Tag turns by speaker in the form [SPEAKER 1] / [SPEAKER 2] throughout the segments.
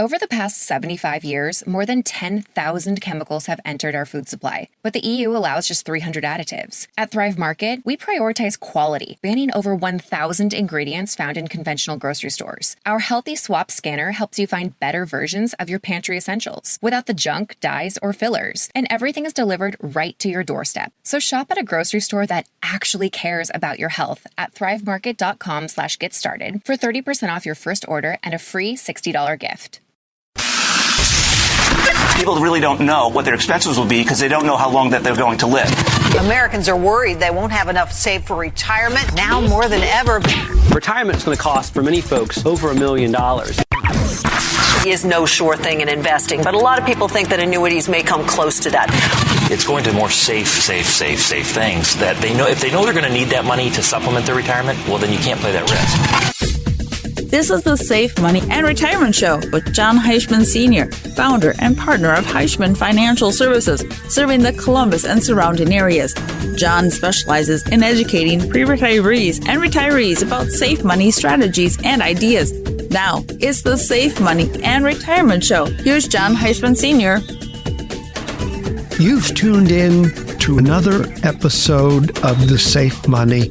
[SPEAKER 1] Over the past 75 years, more than 10,000 chemicals have entered our food supply, but the EU allows just 300 additives. At Thrive Market, we prioritize quality, banning over 1,000 ingredients found in conventional grocery stores. Our Healthy Swap scanner helps you find better versions of your pantry essentials without the junk, dyes, or fillers, and everything is delivered right to your doorstep. So shop at a grocery store that actually cares about your health at thrivemarket.com/get-started for 30% off your first order and a free $60 gift.
[SPEAKER 2] People really don't know what their expenses will be because they don't know how long that they're going to live.
[SPEAKER 3] Americans are worried they won't have enough saved for retirement now more than ever.
[SPEAKER 4] Retirement is going to cost for many folks over $1 million.
[SPEAKER 3] Is no sure thing in investing, but a lot of people think that annuities may come close to that.
[SPEAKER 5] It's going to more safe things that they know. If they know they're going to need that money to supplement their retirement, well, then you can't play that risk.
[SPEAKER 6] This is the Safe Money and Retirement Show with Jon Heischman Sr., founder and partner of Heischman Financial Services, serving the Columbus and surrounding areas. Jon specializes in educating pre-retirees and retirees about safe money strategies and ideas. Now, it's the Safe Money and Retirement Show. Here's Jon Heischman Sr.
[SPEAKER 7] You've tuned in to another episode of the Safe Money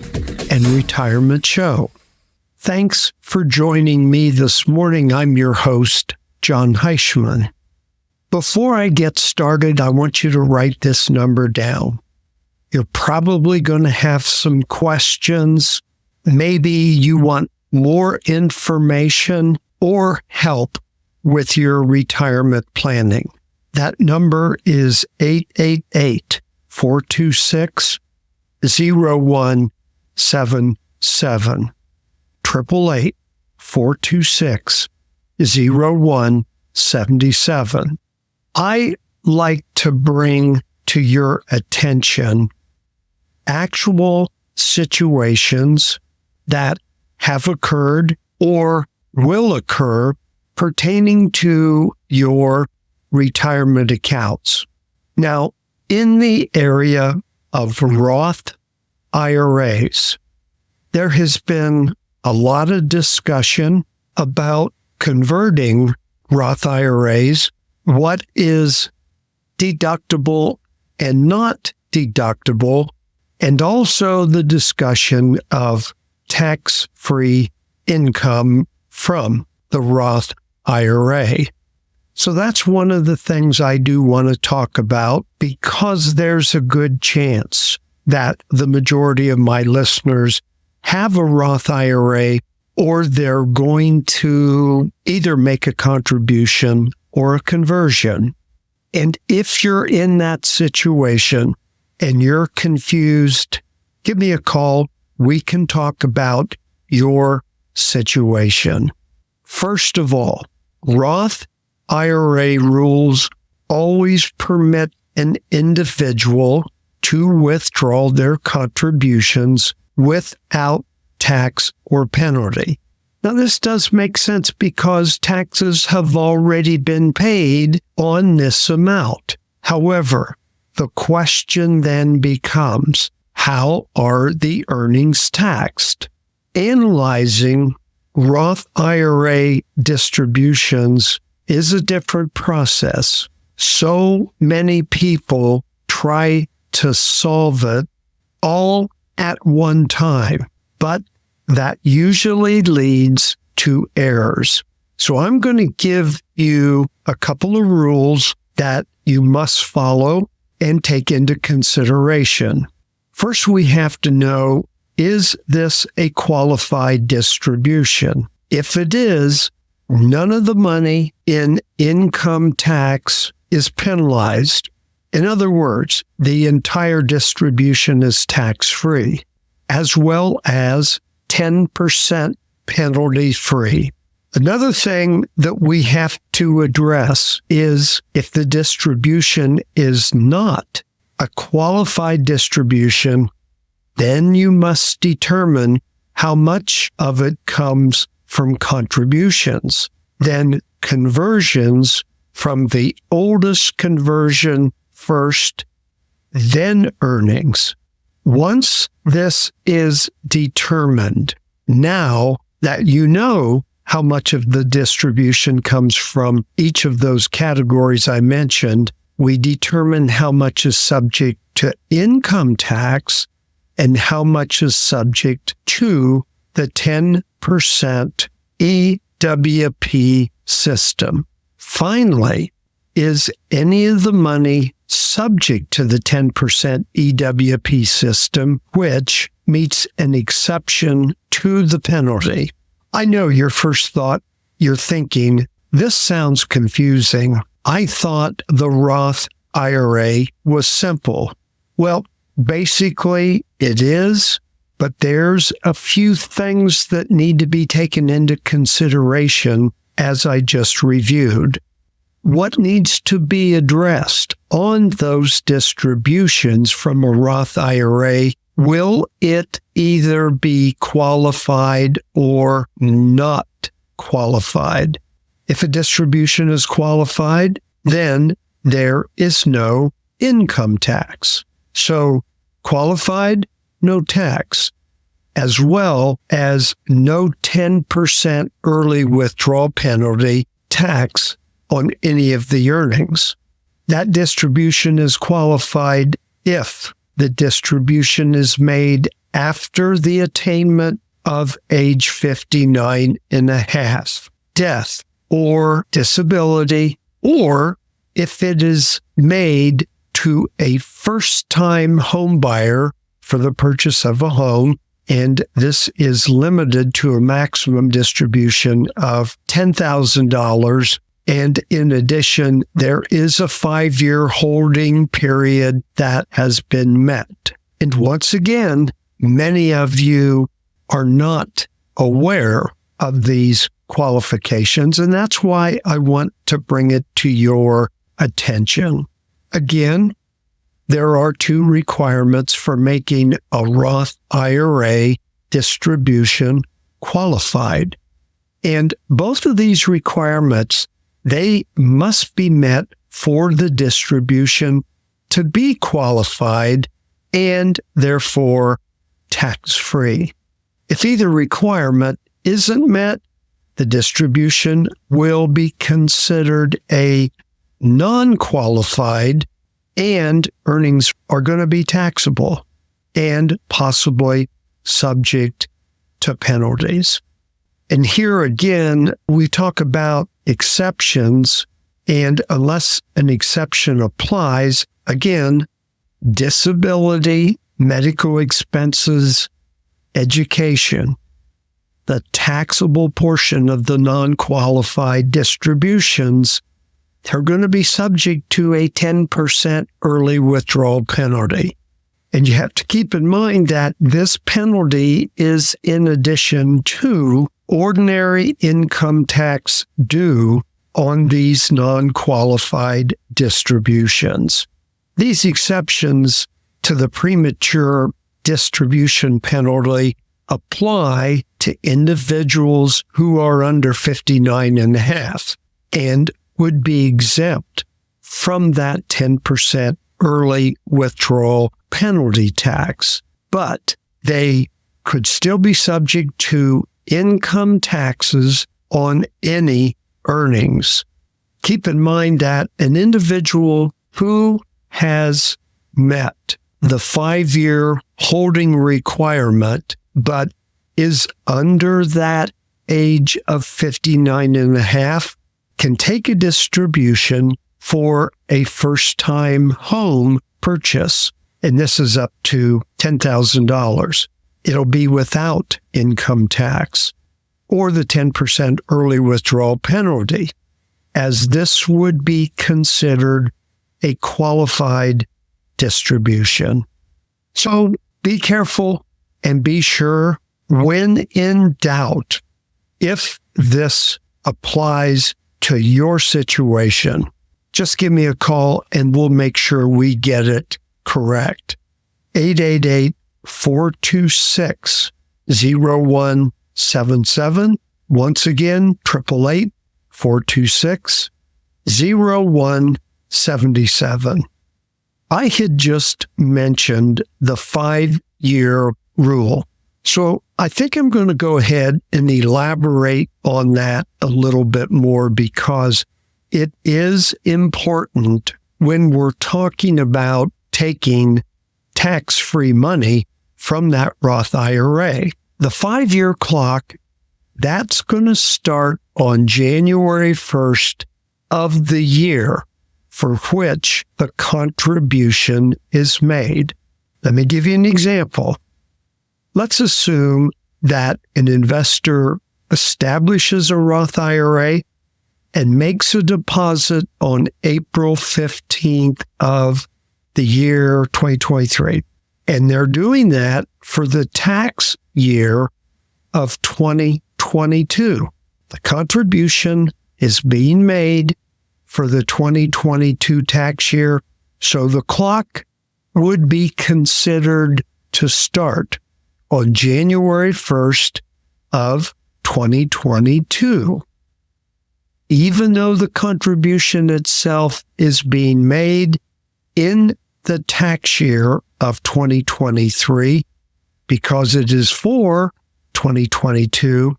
[SPEAKER 7] and Retirement Show. Thanks for joining me this morning. I'm your host, Jon Heischman. Before I get started, I want you to write this number down. You're probably going to have some questions. Maybe you want more information or help with your retirement planning. That number is 888-426-0177. 888-426-0177. I like to bring to your attention actual situations that have occurred or will occur pertaining to your retirement accounts. Now, in the area of Roth IRAs, there has been a lot of discussion about converting Roth IRAs, what is deductible and not deductible, and also the discussion of tax-free income from the Roth IRA. So that's one of the things I do want to talk about because there's a good chance that the majority of my listeners have a Roth IRA or they're going to either make a contribution or a conversion. And if you're in that situation and you're confused, give me a call. We can talk about your situation. First of all, Roth IRA rules always permit an individual to withdraw their contributions without tax or penalty. Now, this does make sense because taxes have already been paid on this amount. However, the question then becomes, how are the earnings taxed? Analyzing Roth IRA distributions is a different process. So many people try to solve it all at one time, but that usually leads to errors. So I'm going to give you a couple of rules that you must follow and take into consideration. First, we have to know, is this a qualified distribution? If it is, none of the money in income tax is penalized. In other words, the entire distribution is tax-free, as well as 10% penalty-free. Another thing that we have to address is if the distribution is not a qualified distribution, then you must determine how much of it comes from contributions, then conversions from the oldest conversion first, then earnings. Once this is determined, now that you know how much of the distribution comes from each of those categories I mentioned, we determine how much is subject to income tax and how much is subject to the 10% EWP system. Finally, is any of the money subject to the 10% EWP system, which meets an exception to the penalty? I know your first thought, you're thinking, this sounds confusing. I thought the Roth IRA was simple. Well, basically it is, but there's a few things that need to be taken into consideration as I just reviewed. What needs to be addressed on those distributions from a Roth IRA? Will it either be qualified or not qualified? If a distribution is qualified, then there is no income tax. So qualified, no tax, as well as no 10% early withdrawal penalty tax on any of the earnings. That distribution is qualified if the distribution is made after the attainment of age 59 and a half, death or disability, or if it is made to a first-time home buyer for the purchase of a home, and this is limited to a maximum distribution of $10,000. And in addition, there is a 5-year holding period that has been met. And once again, many of you are not aware of these qualifications, and that's why I want to bring it to your attention. Again, there are 2 requirements for making a Roth IRA distribution qualified. And both of these requirements, they must be met for the distribution to be qualified and therefore tax-free. If either requirement isn't met, the distribution will be considered a non-qualified, and earnings are going to be taxable and possibly subject to penalties. And here again, we talk about exceptions, and unless an exception applies, again, disability, medical expenses, education, the taxable portion of the non-qualified distributions, they're going to be subject to a 10% early withdrawal penalty. And you have to keep in mind that this penalty is in addition to ordinary income tax due on these non-qualified distributions. These exceptions to the premature distribution penalty apply to individuals who are under 59 and a half and would be exempt from that 10% early withdrawal penalty tax, but they could still be subject to income taxes on any earnings. Keep in mind that an individual who has met the 5-year holding requirement, but is under that age of 59 and a half, can take a distribution for a first-time home purchase, and this is up to $10,000. It'll be without income tax or the 10% early withdrawal penalty, as this would be considered a qualified distribution. So be careful and be sure, when in doubt, if this applies to your situation, just give me a call and we'll make sure we get it correct. 888-426-0177. Once again, 888-426-0177. I had just mentioned the 5-year rule. So I think I'm going to go ahead and elaborate on that a little bit more because it is important when we're talking about taking tax-free money from that Roth IRA. The 5-year clock, that's going to start on January 1st of the year for which the contribution is made. Let me give you an example. Let's assume that an investor establishes a Roth IRA and makes a deposit on April 15th of the year 2023. And they're doing that for the tax year of 2022. The contribution is being made for the 2022 tax year, so the clock would be considered to start on January 1st of 2022. Even though the contribution itself is being made in the tax year of 2023, because it is for 2022,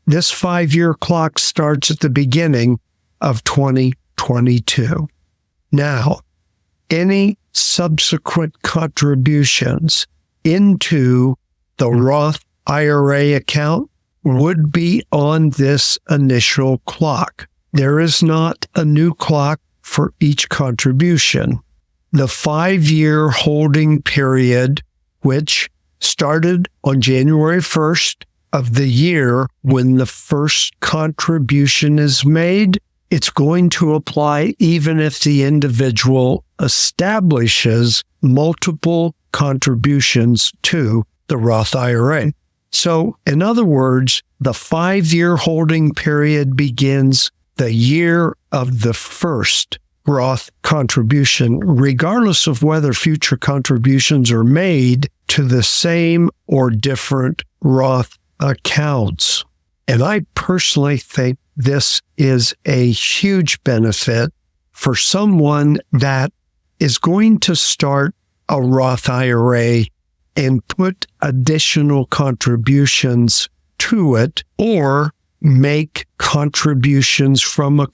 [SPEAKER 7] this 5-year clock starts at the beginning of 2022. Now, any subsequent contributions into the Roth IRA account would be on this initial clock. There is not a new clock for each contribution. The 5-year holding period, which started on January 1st of the year when the first contribution is made, it's going to apply even if the individual establishes multiple contributions to the Roth IRA. So, in other words, the 5-year holding period begins the year of the first Roth contribution, regardless of whether future contributions are made to the same or different Roth accounts. And I personally think this is a huge benefit for someone that is going to start a Roth IRA and put additional contributions to it or make contributions from a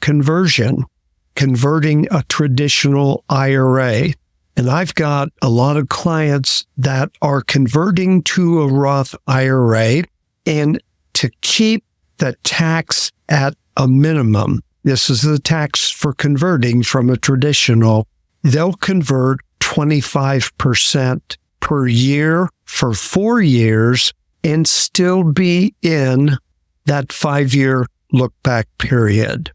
[SPEAKER 7] converting a traditional IRA. And I've got a lot of clients that are converting to a Roth IRA, and to keep the tax at a minimum, this is the tax for converting from a traditional, they'll convert 25% per year for 4 years and still be in that 5-year look-back period.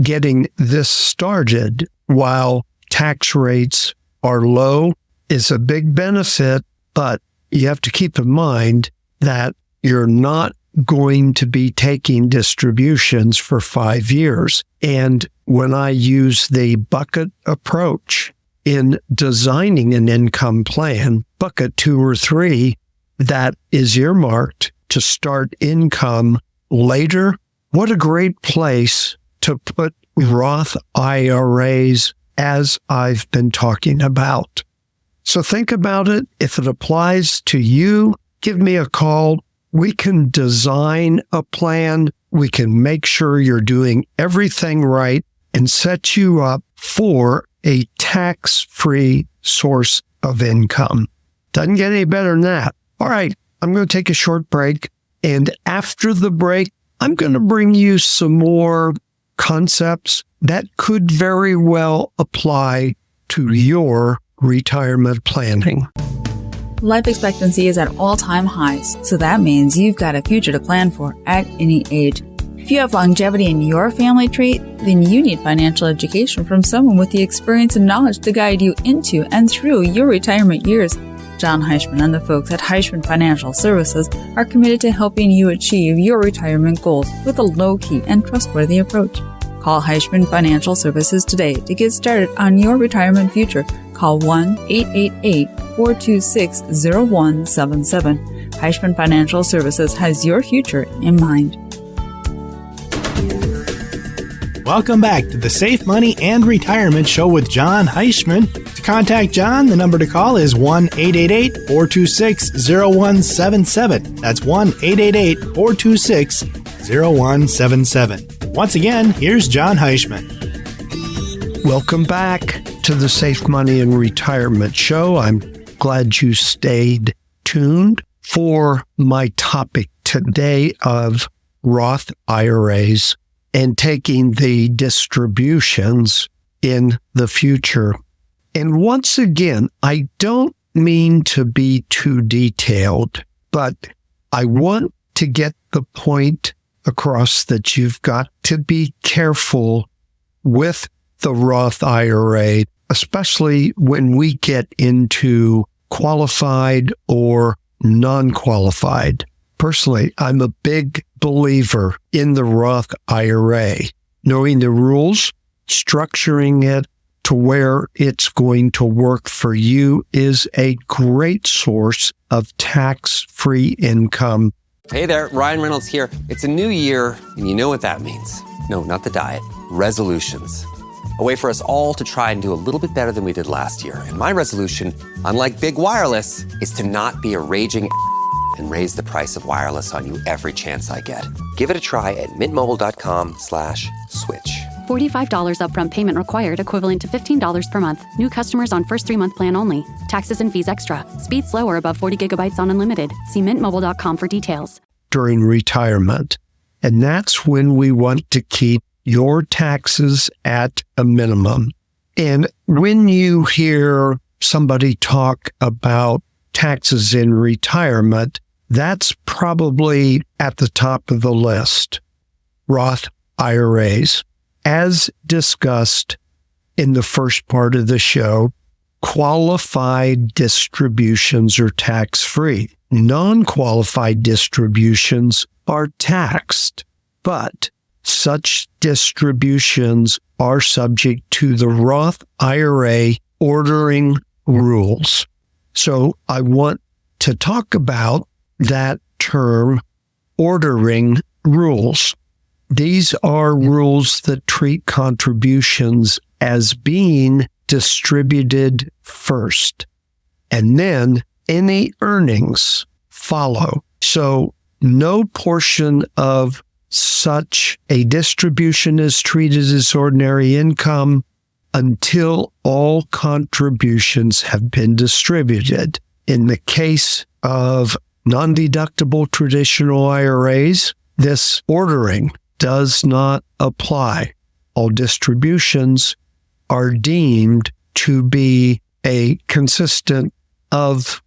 [SPEAKER 7] Getting this started while tax rates are low is a big benefit, but you have to keep in mind that you're not going to be taking distributions for 5 years. And when I use the bucket approach in designing an income plan, bucket 2 or 3, that is earmarked to start income later, what a great place to put Roth IRAs as I've been talking about. So think about it. If it applies to you, give me a call. We can design a plan. We can make sure you're doing everything right and set you up for a tax-free source of income. Doesn't get any better than that. All right, I'm going to take a short break. And after the break, I'm going to bring you some more concepts that could very well apply to your retirement planning.
[SPEAKER 6] Life expectancy is at all-time highs, so that means you've got a future to plan for at any age. If you have longevity in your family tree, then you need financial education from someone with the experience and knowledge to guide you into and through your retirement years. Jon Heischman and the folks at Heischman Financial Services are committed to helping you achieve your retirement goals with a low-key and trustworthy approach. Call Heischman Financial Services today to get started on your retirement future. Call 1-888-426-0177. Heischman Financial Services has your future in mind.
[SPEAKER 8] Welcome back to the Safe Money and Retirement Show with Jon Heischman. To contact Jon, the number to call is 1-888-426-0177. That's 1-888-426-0177. Once again, here's Jon Heischman.
[SPEAKER 7] Welcome back to the Safe Money and Retirement Show. I'm glad you stayed tuned for my topic today of Roth IRAs and taking the distributions in the future. And once again, I don't mean to be too detailed, but I want to get the point across that you've got to be careful with the Roth IRA, especially when we get into qualified or non-qualified. Personally, I'm a big believer in the Roth IRA, knowing the rules, structuring it to where it's going to work for you is a great source of tax-free income.
[SPEAKER 9] Hey there, Ryan Reynolds here. It's a new year, and you know what that means. No, not the diet. Resolutions. A way for us all to try and do a little bit better than we did last year. And my resolution, unlike big wireless, is to not be a raging and raise the price of wireless on you every chance I get. Give it a try at mintmobile.com/switch.
[SPEAKER 10] $45 upfront payment required, equivalent to $15 per month. New customers on first 3-month plan only. Taxes and fees extra. Speed slower above 40 gigabytes on unlimited. See mintmobile.com for details.
[SPEAKER 7] During retirement. And that's when we want to keep your taxes at a minimum. And when you hear somebody talk about taxes in retirement, that's probably at the top of the list. Roth IRAs. As discussed in the first part of the show, qualified distributions are tax-free. Non-qualified distributions are taxed, but such distributions are subject to the Roth IRA ordering rules. So I want to talk about that term, ordering rules. These are rules that treat contributions as being distributed first, and then any earnings follow. So no portion of such a distribution is treated as ordinary income until all contributions have been distributed. In the case of non-deductible traditional IRAs, this ordering does not apply. All distributions are deemed to be a consistent of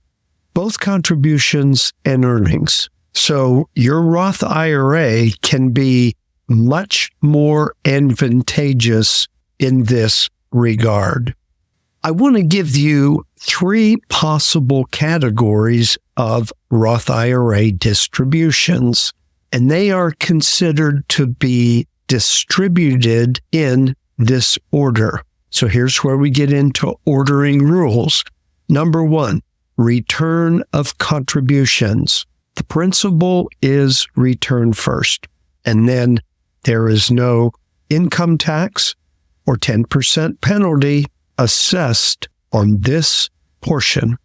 [SPEAKER 7] both contributions and earnings. So your Roth IRA can be much more advantageous in this regard. I want to give you 3 possible categories of Roth IRA distributions, and they are considered to be distributed in this order. So here's where we get into ordering rules. Number 1, return of contributions. The principle is return first, and then there is no income tax or 10% penalty assessed on this portion,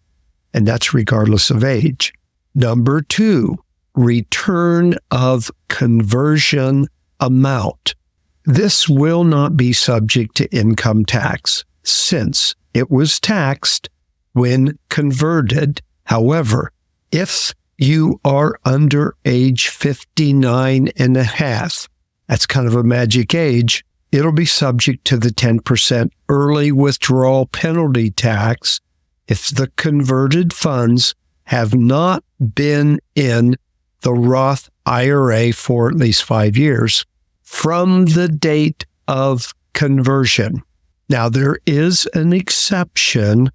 [SPEAKER 7] and that's regardless of age. Number 2, return of conversion amount. This will not be subject to income tax since it was taxed when converted. However, if you are under age 59 and a half, that's kind of a magic age, it'll be subject to the 10% early withdrawal penalty tax if the converted funds have not been in the Roth IRA for at least 5 years from the date of conversion. Now, there is an exception.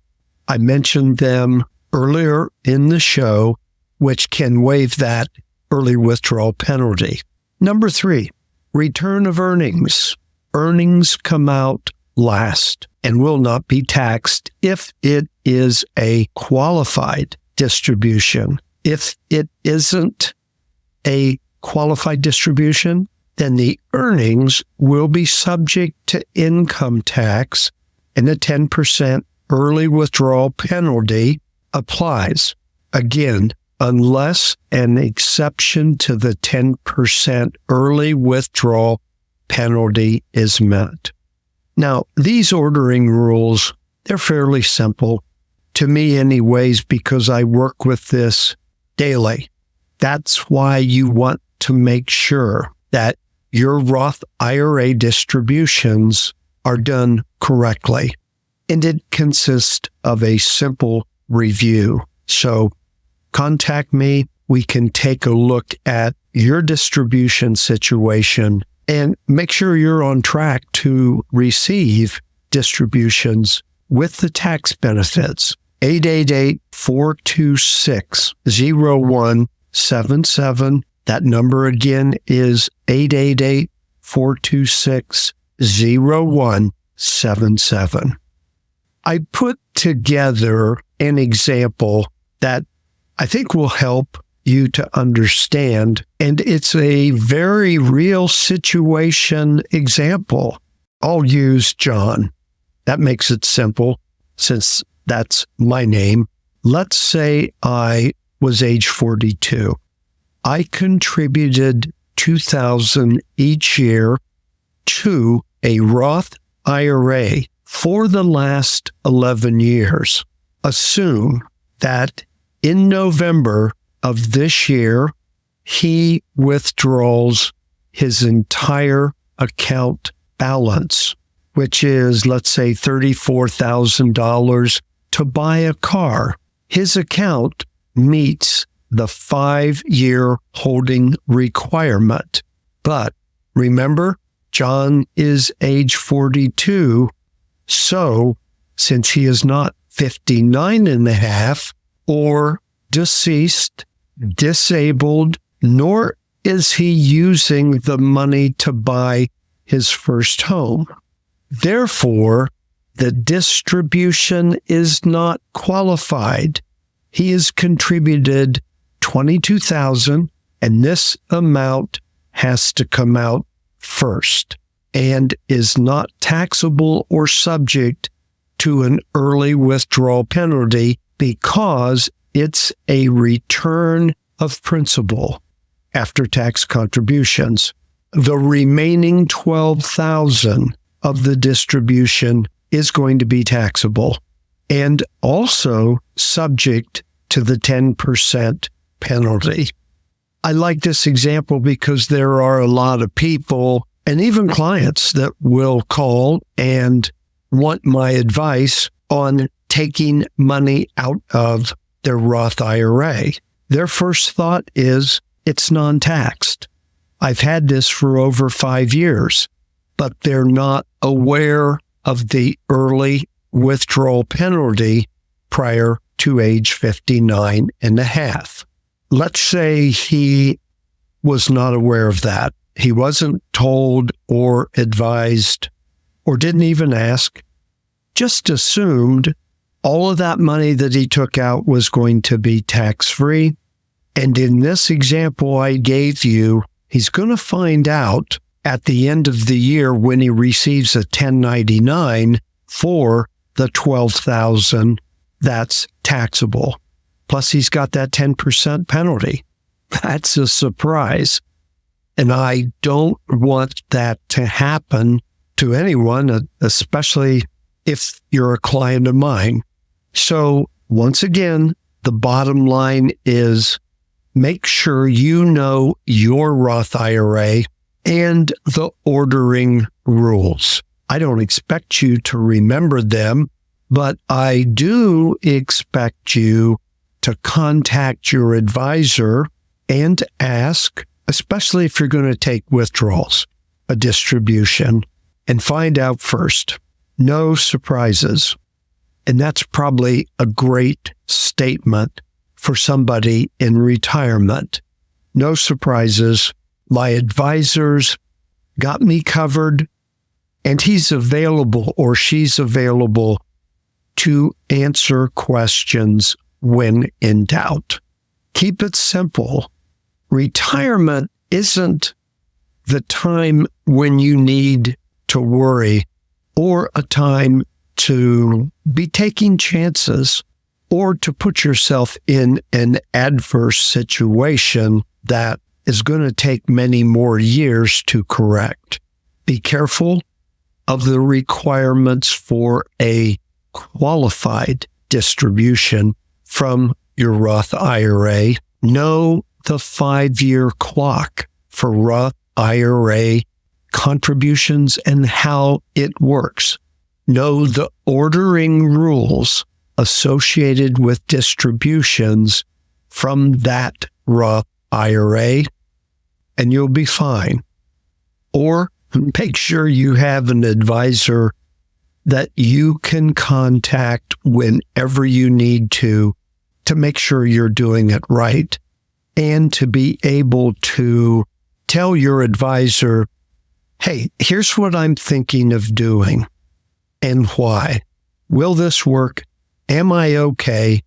[SPEAKER 7] I mentioned them earlier in the show, which can waive that early withdrawal penalty. Number 3, return of earnings. Earnings come out last and will not be taxed if it is a qualified distribution. If it isn't a qualified distribution, then the earnings will be subject to income tax, and the 10% early withdrawal penalty applies. Again, unless an exception to the 10% early withdrawal penalty is met. Now, these ordering rules, they're fairly simple, to me anyways, because I work with this daily. That's why you want to make sure that your Roth IRA distributions are done correctly. And it consists of a simple review. So contact me. We can take a look at your distribution situation and make sure you're on track to receive distributions with the tax benefits. 888-426-0177. That number again is 888-426-0177. I put together an example that I think will help you to understand, and it's a very real situation example. I'll use John. That makes it simple since that's my name. Let's say I was age 42. I contributed $2,000 each year to a Roth IRA for the last 11 years. Assume that in November of this year, he withdraws his entire account balance, which is, let's say, $34,000 to buy a car. His account meets the 5-year holding requirement. But remember, John is age 42, so since he is not 59 and a half or deceased, disabled, nor is he using the money to buy his first home. Therefore, the distribution is not qualified. He has contributed $22,000, and this amount has to come out first and is not taxable or subject to an early withdrawal penalty because it's a return of principal after tax contributions. The remaining $12,000 of the distribution is going to be taxable and also subject to the 10% penalty. I like this example because there are a lot of people and even clients that will call and want my advice on taking money out of their Roth IRA. Their first thought is it's non-taxed. I've had this for over 5 years, but they're not aware of the early withdrawal penalty prior to age 59 and a half. Let's say he was not aware of that. He wasn't told or advised or didn't even ask, just assumed all of that money that he took out was going to be tax-free. And in this example I gave you, he's going to find out at the end of the year when he receives a 1099 for the $12,000 that's taxable. Plus he's got that 10% penalty. That's a surprise. And I don't want that to happen to anyone, especially if you're a client of mine. So once again, the bottom line is make sure you know your Roth IRA and the ordering rules. I don't expect you to remember them, but I do expect you to contact your advisor and ask, especially if you're going to take withdrawals, a distribution, and find out first. No surprises. And that's probably a great statement for somebody in retirement. No surprises. My advisors got me covered, and he's available or she's available to answer questions when in doubt. Keep it simple. Retirement isn't the time when you need to worry, or a time to be taking chances, or to put yourself in an adverse situation that is going to take many more years to correct. Be careful of the requirements for a qualified distribution from your Roth IRA. Know the 5-year clock for Roth IRA contributions and how it works. Know the ordering rules associated with distributions from that Roth IRA, and you'll be fine. Or make sure you have an advisor that you can contact whenever you need to make sure you're doing it right, and to be able to tell your advisor, hey, here's what I'm thinking of doing and why. Will this work? Am I okay?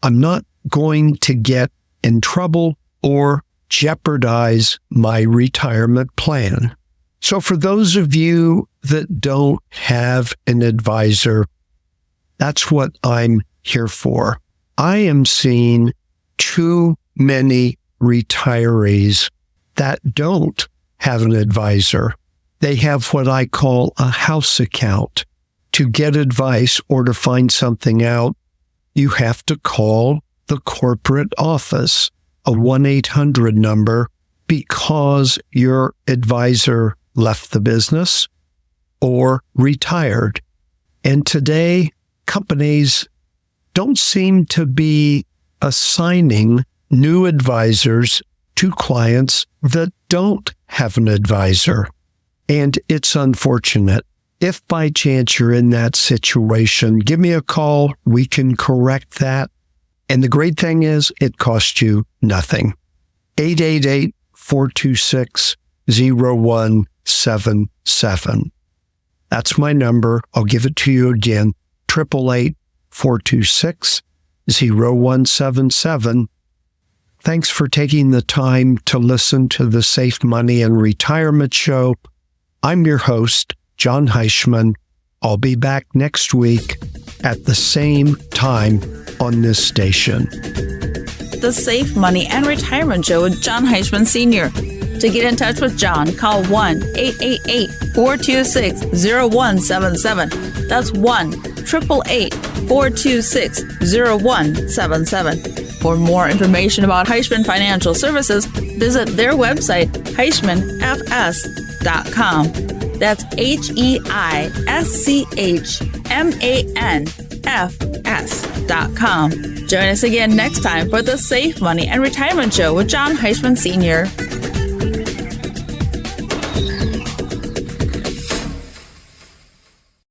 [SPEAKER 7] I'm not going to get in trouble or jeopardize my retirement plan. So for those of you that don't have an advisor, that's what I'm here for. I am seeing too many retirees that don't have an advisor. They have what I call a house account. To get advice or to find something out, you have to call the corporate office, a 1-800 number, because your advisor left the business or retired. And today, companies don't seem to be assigning new advisors to clients that don't have an advisor. And it's unfortunate. If by chance you're in that situation, give me a call. We can correct that. And the great thing is, it costs you nothing. 888-426-0177. That's my number. I'll give it to you again. 888-426-0177. Thanks for taking the time to listen to the Safe Money and Retirement Show. I'm your host, Jon Heischman. I'll be back next week at the same time on this station.
[SPEAKER 6] The Safe Money and Retirement Show with Jon Heischman Sr. To get in touch with Jon, call 1-888-426-0177. That's 1-888-426-0177. For more information about Heischman Financial Services, visit their website, HeischmanFS.com. That's HeischmanFS.com. Join us again next time for the Safe Money and Retirement Show with Jon Heischman Sr.